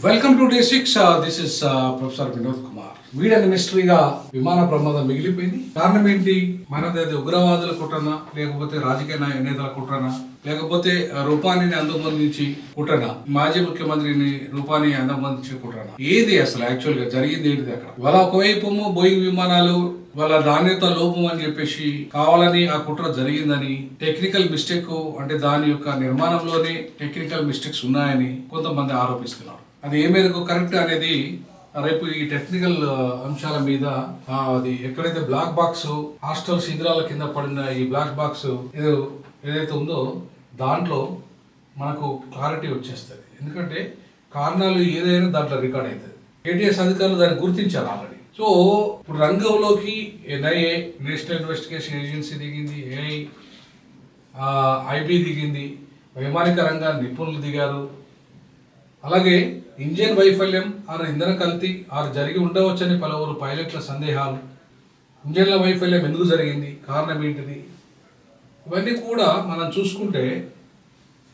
Welcome to day 6. This is professor Vinod Kumar. వీడని మిస్టరీగా విమాన ప్రమాదం మిగిలిపోయింది. కారణం ఏంటి? మనది అది ఉగ్రవాదుల కుట్రనా, లేకపోతే రాజకీయ నేతల కుట్రనా, లేకపోతే రూపానిని అంతమొందించి కుట్రనా, మాజీ ముఖ్యమంత్రిని రూపాని అంతమొందించి కుట్రనా? ఏది అసలు యాక్చువల్ గా జరిగింది ఏంటిది అక్కడ? వాళ్ళ ఒకవైపు బోయింగ్ విమానాలు వాళ్ళ నాణ్యత లోపం అని చెప్పేసి కావాలని ఆ కుట్ర జరిగిందని, టెక్నికల్ మిస్టేక్ అంటే దాని యొక్క నిర్మాణంలోనే టెక్నికల్ మిస్టేక్స్ ఉన్నాయని కొంతమంది ఆరోపిస్తున్నారు. అది ఏ మేరకు కరెక్ట్ అనేది రేపు ఈ టెక్నికల్ అంశాల మీద అది ఎక్కడైతే బ్లాక్ బాక్స్ హాస్టల్ శిథిరాల కింద పడిన ఈ బ్లాక్ బాక్స్ ఏదైతే ఉందో దాంట్లో మనకు క్లారిటీ వచ్చేస్తుంది. ఎందుకంటే కారణాలు ఏదైనా దాంట్లో రికార్డ్ అవుతుంది. ఏటీఎస్ అధికారులు దాన్ని గుర్తించారు ఆల్రెడీ. సో ఇప్పుడు రంగంలోకి ఎన్ఐఏ నేషనల్ ఇన్వెస్టిగేషన్ ఏజెన్సీ దిగింది, ఐబీ దిగింది, వైమానిక రంగ నిపుణులు దిగారు. అలాగే ఇంజిన్ వైఫల్యం ఆరు ఇంధన కల్తీ ఆరు జరిగి ఉండవచ్చని పలువురు పైలట్ల సందేహాలు, ఇంజన్ల వైఫల్యం ఎందుకు జరిగింది, కారణం ఏంటిది, ఇవన్నీ కూడా మనం చూసుకుంటే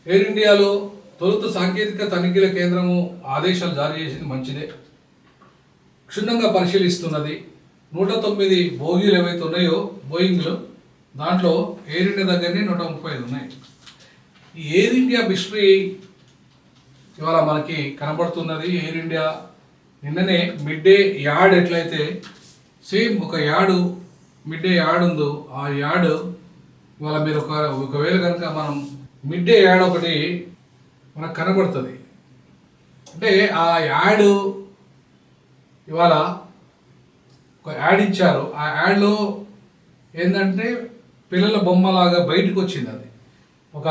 ఎయిర్ ఇండియాలో తొలుత సాంకేతిక తనిఖీల కేంద్రము ఆదేశాలు జారీ చేసింది మంచిదే, క్షుణ్ణంగా పరిశీలిస్తున్నది. 109 బోగీలు ఏవైతే ఉన్నాయో బోయింగ్లో దాంట్లో ఎయిర్ ఇండియా దగ్గరనే 135 ఉన్నాయి. ఈ ఎయిర్ ఇండియా మిస్టరీ ఇవాళ మనకి కనబడుతున్నది. ఎయిర్ ఇండియా నిన్ననే మిడ్ డే యార్డ్ ఎట్లయితే సేమ్ ఒక మిడ్ డే యార్డ్ ఉందో ఆ యార్డ్ ఇవాళ మీరు ఒకవేళ కనుక మనం మిడ్ డే యార్డ్ ఒకటి మనకు కనబడుతుంది. అంటే ఆ యాడ్ ఇవాళ ఒక యాడ్ ఇచ్చారు. ఆ యాడ్లో ఏంటంటే పిల్లల బొమ్మలాగా బయటకు వచ్చింది. అది ఒక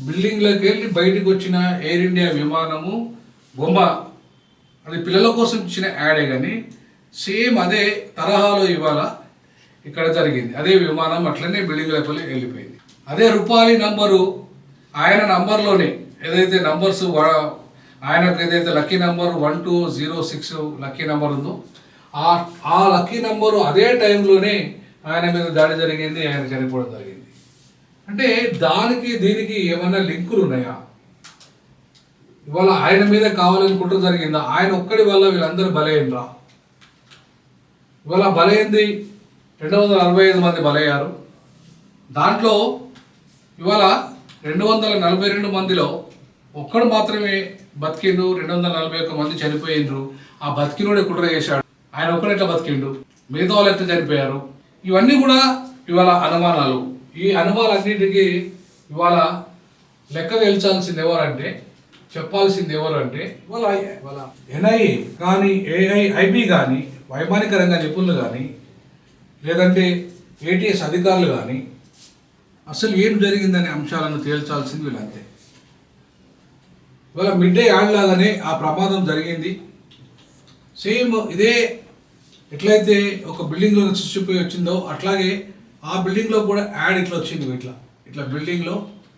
బిల్డింగ్లోకి వెళ్ళి బయటకు వచ్చిన ఎయిర్ ఇండియా విమానము బొమ్మ. అది పిల్లల కోసం ఇచ్చిన యాడే కానీ సేమ్ అదే తరహాలో ఇవాళ ఇక్కడ జరిగింది. అదే విమానం అట్లనే బిల్డింగ్ లోపలి వెళ్ళిపోయింది. అదే రూపాలి నంబరు ఆయన నంబర్లోనే ఏదైతే నంబర్స్ ఆయనకు ఏదైతే లక్కీ నంబర్ 1206 లక్కీ నంబర్ ఉందో ఆ లక్కీ నంబరు అదే టైంలోనే ఆయన మీద దాడి జరిగింది, ఆయన చనిపోవడం జరిగింది. అంటే దానికి దీనికి ఏమైనా లింకులు ఉన్నాయా? ఇవాళ ఆయన మీద కావాలని కుట్ర జరిగిందా? ఆయన ఒక్కడి వల్ల వీళ్ళందరూ బలైనరా? ఇవాళ బలైంది 245 మంది బలయ్యారు. దాంట్లో ఇవాళ 242 మందిలో ఒక్కడు మాత్రమే బతికిండు, 241 మంది చనిపోయిండ్రు. ఆ బతికినోడే కుట్ర చేశాడు. ఆయన ఒక్కడు ఎట్లా బతికిండు, మిగతా వాళ్ళు ఎట్లా చనిపోయారు? ఇవన్నీ కూడా ఇవాళ అనుమానాలు. ఈ అనుమానాలన్నిటికీ ఇవాళ లెక్క తేల్చాల్సింది ఎవరంటే, చెప్పాల్సింది ఎవరంటే ఇవాళ ఎన్ఐఏ కానీ ఐబీ కానీ వైమానిక రంగ నిపుణులు కానీ లేదంటే ఏటీఎస్ అధికారులు కానీ అసలు ఏం జరిగిందనే అంశాలను తేల్చాల్సింది వీళ్ళంతే. ఇవాళ మిడ్ డే యాడ్ లాగానే ఆ ప్రమాదం జరిగింది. సేమ్ ఇదే ఎట్లయితే ఒక బిల్డింగ్లో చచ్చిపోయి వచ్చిందో అట్లాగే ఆ బిల్డింగ్లో కూడా యాడ్ ఇట్లా వచ్చింది. ఇట్లా బిల్డింగ్లో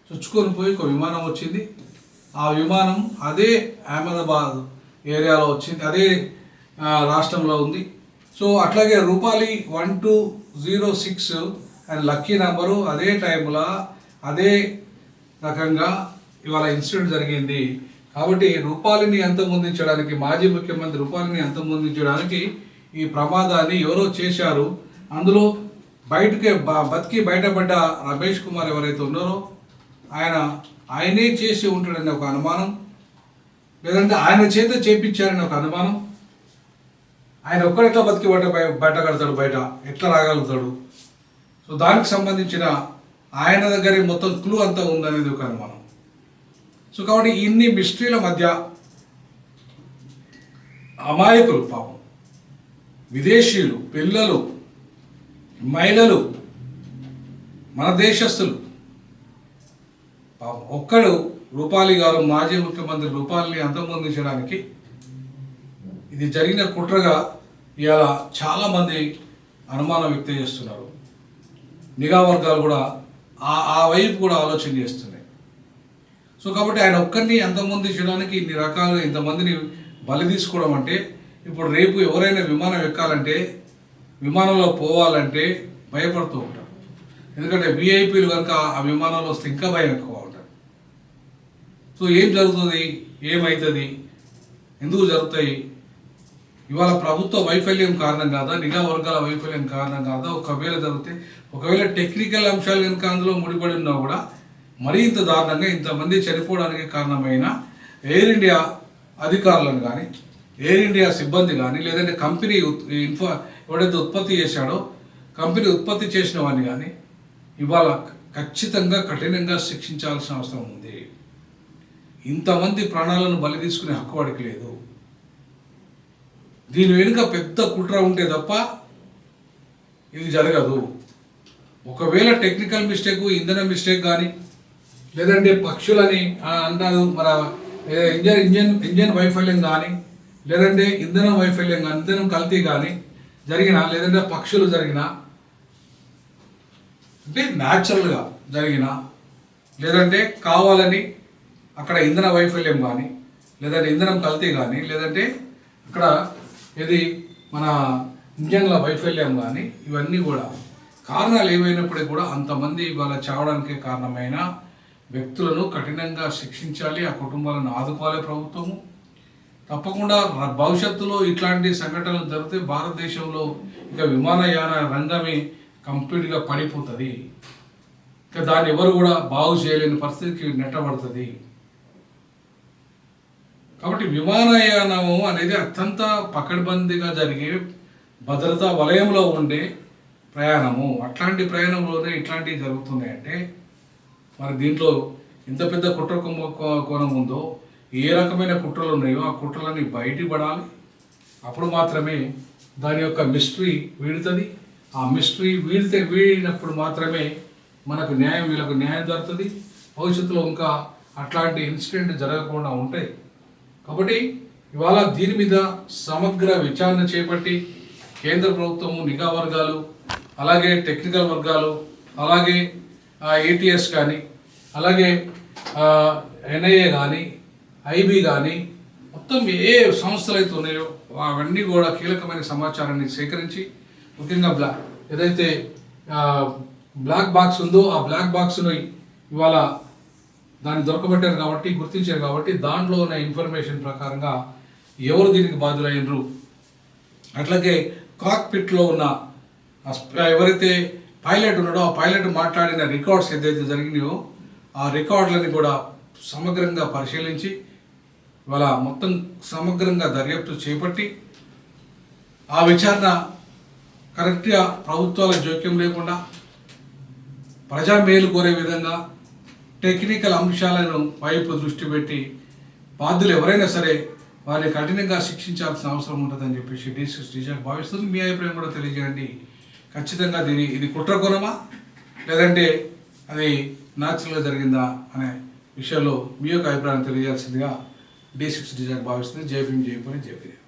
చొచ్చుకొని పోయి ఒక విమానం వచ్చింది. ఆ విమానం అదే అహ్మదాబాద్ ఏరియాలో వచ్చింది, అదే రాష్ట్రంలో ఉంది. సో అట్లాగే రూపాలి 1206 అండ్ లక్కీ నెంబరు అదే టైంలో అదే రకంగా ఇవాళ ఇన్సిడెంట్ జరిగింది. కాబట్టి రూపాలిని అంతమొందించడానికి, మాజీ ముఖ్యమంత్రి రూపాలిని అంతమొందించడానికి ఈ ప్రమాదాన్ని ఎవరో చేశారు. అందులో బతికి బయటపడ్డ రమేష్ కుమార్ ఎవరైతే ఉన్నారో ఆయనే చేసి ఉంటాడని ఒక అనుమానం, లేదంటే ఆయన చేత చేపించారని ఒక అనుమానం. ఆయన ఒక్కడెట్లా బతికి బయట కడతాడు, బయట ఎట్లా రాగలుగుతాడు? సో దానికి సంబంధించిన ఆయన దగ్గర మొత్తం క్లూ అంతా ఉందనేది ఒక అనుమానం. సో కాబట్టి ఇన్ని మిస్టరీల మధ్య అమాయకులు, పాపం విదేశీయులు, పిల్లలు, మహిళలు, మన దేశస్తులు, పాపం ఒక్కడు రూపాలి గారు మాజీ ముఖ్యమంత్రి రూపాలిని అంతమొందించడానికి ఇది జరిగిన కుట్రగా ఇవాళ చాలామంది అనుమానం వ్యక్తం చేస్తున్నారు. నిఘా వర్గాలు కూడా ఆ వైపు కూడా ఆలోచన చేస్తున్నాయి. సో కాబట్టి ఆయన ఒక్కరిని అంతమొందించడానికి ఇన్ని రకాలుగా ఇంతమందిని బలి తీసుకోవడం అంటే, ఇప్పుడు రేపు ఎవరైనా విమానం ఎక్కాలంటే, విమానంలో పోవాలంటే భయపడుతూ ఉంటారు. ఎందుకంటే విఐపీలు కనుక ఆ విమానంలో వస్తే ఇంకా భయం ఎక్కువ ఉంటారు. సో ఏం జరుగుతుంది, ఏమవుతుంది, ఎందుకు జరుగుతాయి? ఇవాళ ప్రభుత్వ వైఫల్యం కారణం కాదా, నిఘా వర్గాల వైఫల్యం కారణం కాదా? ఒకవేళ జరిగితే, ఒకవేళ టెక్నికల్ అంశాలు కనుక అందులో ముడిపడి ఉన్నా కూడా మరీ ఇంత దారుణంగా ఇంతమంది చనిపోవడానికి కారణమైన ఎయిర్ ఇండియా అధికారులను కానీ, ఎయిర్ ఇండియా సిబ్బంది కానీ, లేదంటే కంపెనీ ఎవడైతే ఉత్పత్తి చేశాడో కంపెనీ ఉత్పత్తి చేసిన వాడిని కానీ ఇవాళ ఖచ్చితంగా కఠినంగా శిక్షించాల్సిన అవసరం ఉంది. ఇంతమంది ప్రాణాలను బలి తీసుకునే హక్కు వాడికి లేదు. దీని వెనుక పెద్ద కుట్ర ఉంటే తప్ప ఇది జరగదు. ఒకవేళ టెక్నికల్ మిస్టేక్, ఇంధన మిస్టేక్ కానీ, లేదంటే పక్షులని అంటారు మన ఇంజన్ వైఫల్యం కానీ, లేదంటే ఇంధనం వైఫల్యం కానీ, ఇంధనం కల్తీ కానీ జరిగినా, లేదంటే పక్షులు జరిగినా, అంటే న్యాచురల్గా జరిగినా, లేదంటే కావాలని అక్కడ ఇంధన వైఫల్యం కానీ, లేదంటే ఇంధనం కల్తీ కానీ, లేదంటే అక్కడ ఇది మన ఇంజన్ల వైఫల్యం కానీ, ఇవన్నీ కూడా కారణాలు ఏమైనప్పటికీ కూడా అంతమంది ఇవాళ చావడానికి కారణమైన వ్యక్తులను కఠినంగా శిక్షించాలి. ఆ కుటుంబాలను ఆదుకోవాలి ప్రభుత్వము. తప్పకుండా భవిష్యత్తులో ఇట్లాంటి సంఘటనలు జరిగితే భారతదేశంలో ఇక విమానయాన రంగమే కంప్లీట్గా పడిపోతుంది. ఇక దాన్ని ఎవరు కూడా బాగు చేయలేని పరిస్థితికి నెట్టబడుతుంది. కాబట్టి విమానయానము అనేది అత్యంత పకడ్బందీగా జరిగే భద్రతా వలయంలో ఉండే ప్రయాణము. అట్లాంటి ప్రయాణంలోనే ఇట్లాంటివి జరుగుతున్నాయంటే మరి దీంట్లో ఇంత పెద్ద కుట్ర కోణం ఉందో, ఏ రకమైన కుట్రలు ఉన్నాయో ఆ కుట్రలన్నీ బయటపడాలి. అప్పుడు మాత్రమే దాని యొక్క మిస్టరీ వీడుతుంది. ఆ మిస్టరీ వీడినప్పుడు మాత్రమే వీళ్ళకు న్యాయం జరుగుతుంది. భవిష్యత్తులో ఇంకా అట్లాంటి ఇన్సిడెంట్ జరగకుండా ఉంటాయి. కాబట్టి ఇవాళ దీని మీద సమగ్ర విచారణ చేపట్టి కేంద్ర ప్రభుత్వము, నిఘా వర్గాలు, అలాగే టెక్నికల్ వర్గాలు, అలాగే ఏటీఎస్ కానీ, అలాగే ఎన్ఐఏ కానీ, ఐబీ కానీ, మొత్తం ఏ సంస్థలు అయితే ఉన్నాయో అవన్నీ కూడా కీలకమైన సమాచారాన్ని సేకరించి, ముఖ్యంగా ఏదైతే బ్లాక్ బాక్స్ ఉందో ఆ బ్లాక్ బాక్స్ను ఇవాళ దాన్ని దొరకబట్టారు కాబట్టి, గుర్తించారు కాబట్టి దాంట్లో ఉన్న ఇన్ఫర్మేషన్ ప్రకారంగా ఎవరు దీనికి బాధ్యులైనరు, అట్లాగే కాక్పిట్లో ఉన్న ఎవరైతే పైలట్ ఉన్నాడో ఆ పైలట్ మాట్లాడిన రికార్డ్స్ ఏదైతే జరిగినాయో ఆ రికార్డులని కూడా సమగ్రంగా పరిశీలించి ఇవాళ మొత్తం సమగ్రంగా దర్యాప్తు చేపట్టి ఆ విచారణ కరెక్ట్గా ప్రభుత్వాల జోక్యం లేకుండా ప్రజా మేలు కోరే విధంగా టెక్నికల్ అంశాలను వైపు దృష్టి పెట్టి బాధ్యులు ఎవరైనా సరే వారిని కఠినంగా శిక్షించాల్సిన అవసరం ఉంటుందని చెప్పేసి డీజాక్ భావిస్తుంది. మీ అభిప్రాయం కూడా తెలియజేయండి. ఖచ్చితంగా ఇది కుట్ర కోణమా లేదంటే అది న్యాచురల్గా జరిగిందా అనే విషయంలో మీ యొక్క అభిప్రాయం తెలియజేయాల్సిందిగా D6 డీజాక్ భావిస్తుంది. జై భీమ్, జై పూరి, జై భీమ్.